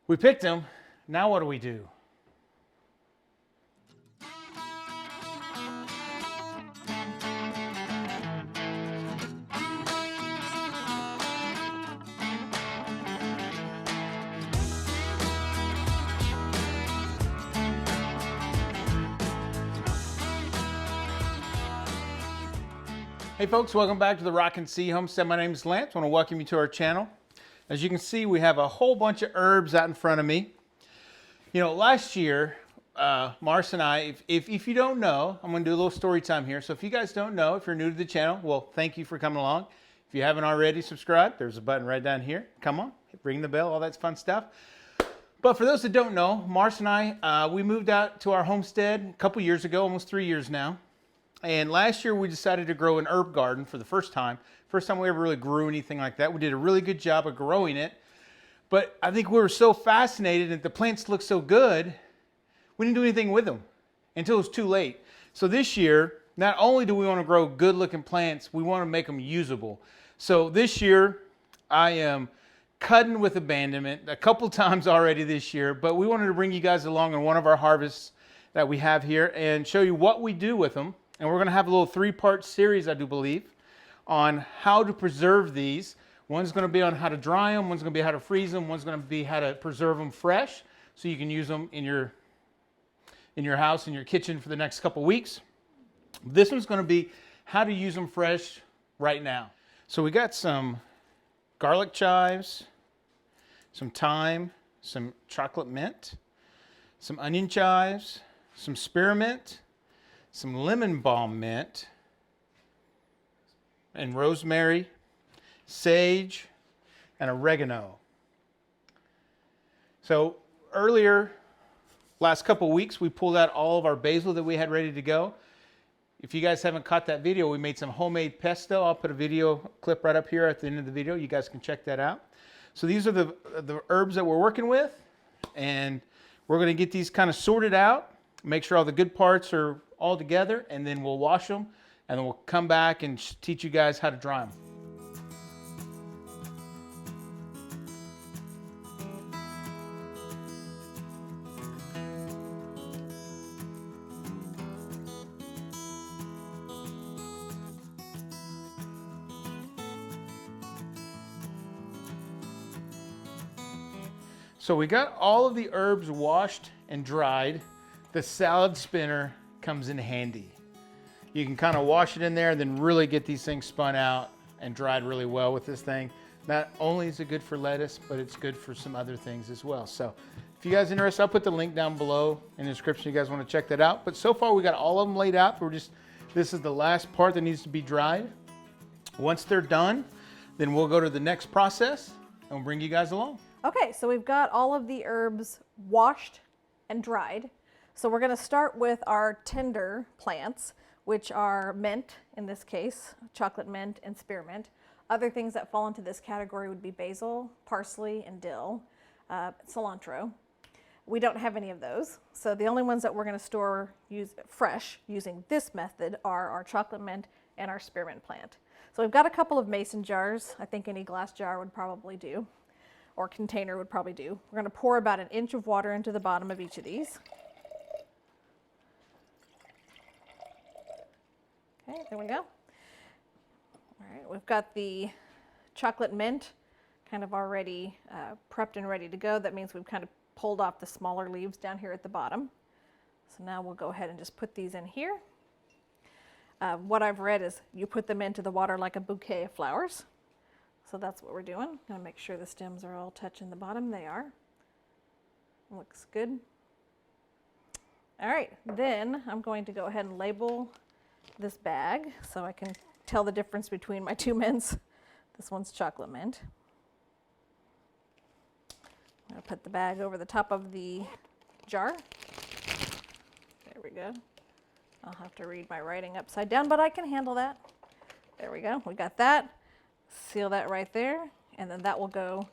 We picked them. Now what do we do? Hey folks, welcome back to the Rockin' Sea Homestead. My name is Lance. I want to welcome you to our channel. As you can see, we have a whole bunch of herbs out in front of me. You know, last year, Mars and I, if you don't know, I'm going to do a little story time here. So if you guys don't know, if you're new to the channel, well, thank you for coming along. If you haven't already subscribed, there's a button right down here. Come on, ring the bell, all that fun stuff. But for those that don't know, Mars and I, we moved out to our homestead a couple years ago, almost 3 years now. And last year we decided to grow an herb garden for the first time. First time we ever really grew anything like that. We did a really good job of growing it. But I think we were so fascinated that the plants looked so good, we didn't do anything with them until it was too late. So this year, not only do we want to grow good looking plants, we want to make them usable. So this year, I am cutting with abandonment a couple times already this year, but we wanted to bring you guys along on one of our harvests that we have here and show you what we do with them. And we're going to have a little 3-part series, I do believe, on how to preserve these. One's going to be on how to dry them, one's going to be how to freeze them, one's going to be how to preserve them fresh so you can use them in your house, in your kitchen for the next couple weeks. This one's going to be how to use them fresh right now. So we got some garlic chives, some thyme, some chocolate mint, some onion chives, some spearmint, some lemon balm mint, and rosemary, sage, and oregano. So earlier, last couple weeks, we pulled out all of our basil that we had ready to go. If you guys haven't caught that video, we made some homemade pesto. I'll put a video clip right up here at the end of the video. You guys can check that out. So these are the herbs that we're working with, and we're going to get these kind of sorted out, make sure all the good parts are all together, and then we'll wash them, and then we'll come back and teach you guys how to dry them. So we got all of the herbs washed and dried. The salad spinner comes in handy. You can kind of wash it in there and then really get these things spun out and dried really well with this thing. Not only is it good for lettuce, but it's good for some other things as well. So if you guys are interested, I'll put the link down below in the description if you guys want to check that out. But so far we got all of them laid out. This is the last part that needs to be dried. Once they're done, then we'll go to the next process and we'll bring you guys along. Okay, so we've got all of the herbs washed and dried. So we're going to start with our tender plants, which are mint in this case, chocolate mint and spearmint. Other things that fall into this category would be basil, parsley, and dill, cilantro. We don't have any of those. So the only ones that we're going to use fresh using this method are our chocolate mint and our spearmint plant. So we've got a couple of mason jars. I think any glass jar would probably do, or container would probably do. We're going to pour about 1 inch of water into the bottom of each of these. Okay, there we go. All right, we've got the chocolate mint kind of already prepped and ready to go. That means we've kind of pulled off the smaller leaves down here at the bottom. So now we'll go ahead and just put these in here. What I've read is you put them into the water like a bouquet of flowers. So that's what we're doing. Gonna make sure the stems are all touching the bottom. They are. Looks good. All right, then I'm going to go ahead and label this bag so I can tell the difference between my two mints. This one's chocolate mint. I'm going to put the bag over the top of the jar. There we go. I'll have to read my writing upside down, but I can handle that. There we go. We got that. Seal that right there, and then that will go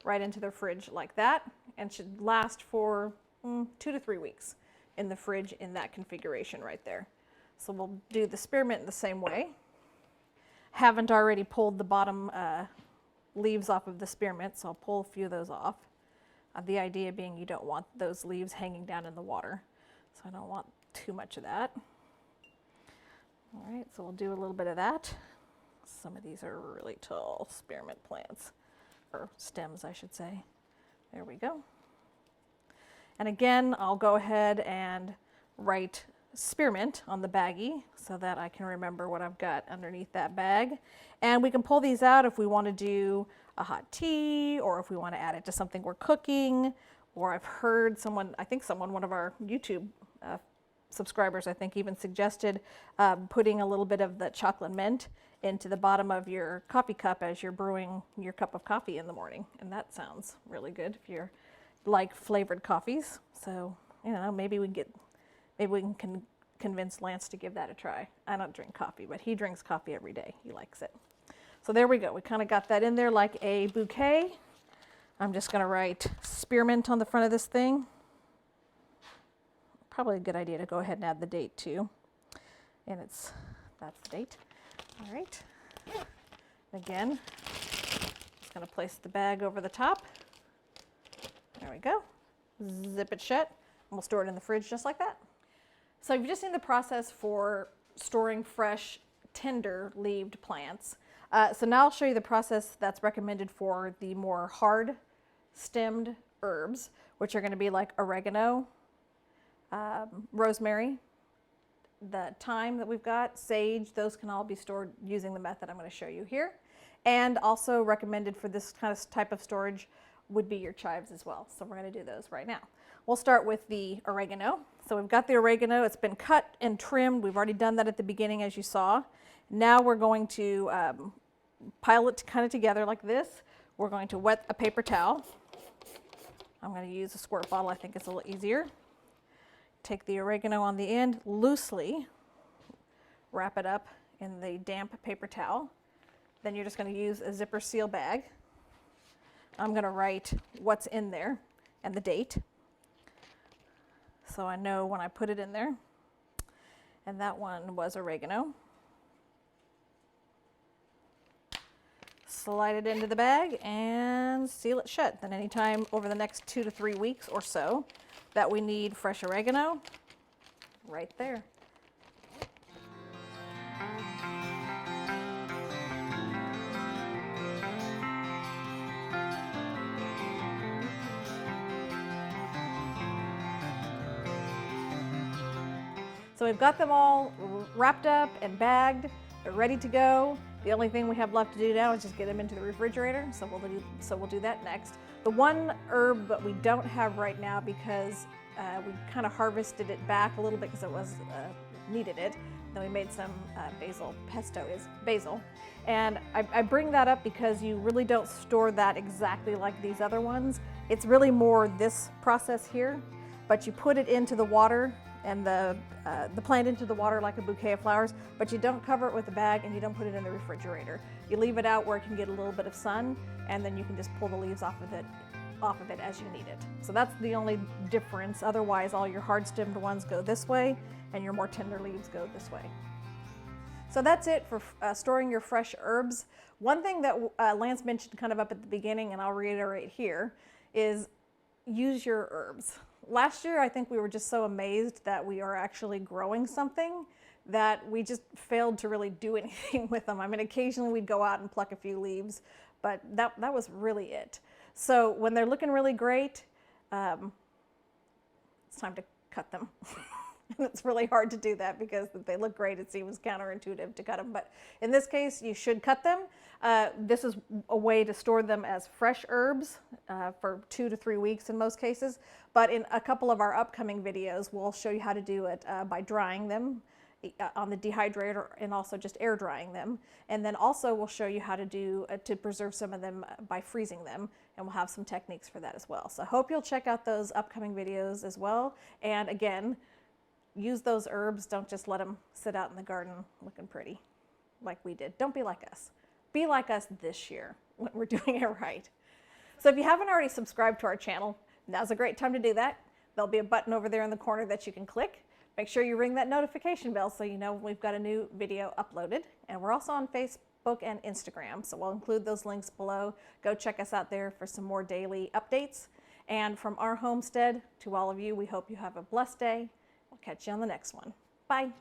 right into the fridge like that and should last for 2 to 3 weeks in the fridge in that configuration right there. So we'll do the spearmint the same way. Haven't already pulled the bottom leaves off of the spearmint, so I'll pull a few of those off. The idea being you don't want those leaves hanging down in the water. So I don't want too much of that. All right, so we'll do a little bit of that. Some of these are really tall spearmint plants, or stems, I should say. There we go. And again, I'll go ahead and write spearmint on the baggie so that I can remember what I've got underneath that bag. And we can pull these out if we want to do a hot tea, or if we want to add it to something we're cooking, or I've heard someone, I think someone, one of our YouTube subscribers, I think, even suggested putting a little bit of the chocolate mint into the bottom of your coffee cup as you're brewing your cup of coffee in the morning. And that sounds really good if you're like flavored coffees. So, you know, maybe we can convince Lance to give that a try. I don't drink coffee, but he drinks coffee every day. He likes it. So there we go. We kind of got that in there like a bouquet. I'm just going to write spearmint on the front of this thing. Probably a good idea to go ahead and add the date too. And that's the date. All right. Again, just going to place the bag over the top. There we go. Zip it shut. And we'll store it in the fridge just like that. So you've just seen the process for storing fresh, tender-leaved plants. So now I'll show you the process that's recommended for the more hard-stemmed herbs, which are going to be like oregano, rosemary, the thyme that we've got, sage. Those can all be stored using the method I'm going to show you here. And also recommended for this kind of type of storage would be your chives as well. So we're going to do those right now. We'll start with the oregano. So we've got the oregano. It's been cut and trimmed. We've already done that at the beginning, as you saw. Now we're going to pile it kind of together like this. We're going to wet a paper towel. I'm going to use a squirt bottle. I think it's a little easier. Take the oregano on the end, loosely wrap it up in the damp paper towel. Then you're just going to use a zipper seal bag. I'm going to write what's in there and the date, so I know when I put it in there. And that one was oregano. Slide it into the bag and seal it shut. Then anytime over the next 2 to 3 weeks or so that we need fresh oregano, right there. So we've got them all wrapped up and bagged. They're ready to go. The only thing we have left to do now is just get them into the refrigerator. So we'll do that next. The one herb that we don't have right now, because we kind of harvested it back a little bit because it was needed it. Then we made some basil pesto, is basil. And I bring that up because you really don't store that exactly like these other ones. It's really more this process here, but you put it into the water and the plant into the water like a bouquet of flowers, but you don't cover it with a bag and you don't put it in the refrigerator. You leave it out where it can get a little bit of sun, and then you can just pull the leaves off of it as you need it. So that's the only difference. Otherwise, all your hard-stemmed ones go this way and your more tender leaves go this way. So that's it for storing your fresh herbs. One thing that Lance mentioned kind of up at the beginning, and I'll reiterate here, is use your herbs. Last year, I think we were just so amazed that we are actually growing something that we just failed to really do anything with them. I mean, occasionally we'd go out and pluck a few leaves, but that was really it. So when they're looking really great, it's time to cut them. And it's really hard to do that because if they look great, it seems counterintuitive to cut them. But in this case, you should cut them. This is a way to store them as fresh herbs for 2 to 3 weeks in most cases. But in a couple of our upcoming videos, we'll show you how to do it by drying them on the dehydrator and also just air drying them. And then also we'll show you how to do to preserve some of them by freezing them, and we'll have some techniques for that as well. So I hope you'll check out those upcoming videos as well. And again, use those herbs. Don't just let them sit out in the garden looking pretty like we did. Don't be like us. Be like us this year when we're doing it right. So if you haven't already subscribed to our channel, now's a great time to do that. There'll be a button over there in the corner that you can click. Make sure you ring that notification bell so you know when we've got a new video uploaded. And we're also on Facebook and Instagram, so we'll include those links below. Go check us out there for some more daily updates. And from our homestead to all of you, we hope you have a blessed day. We'll catch you on the next one. Bye.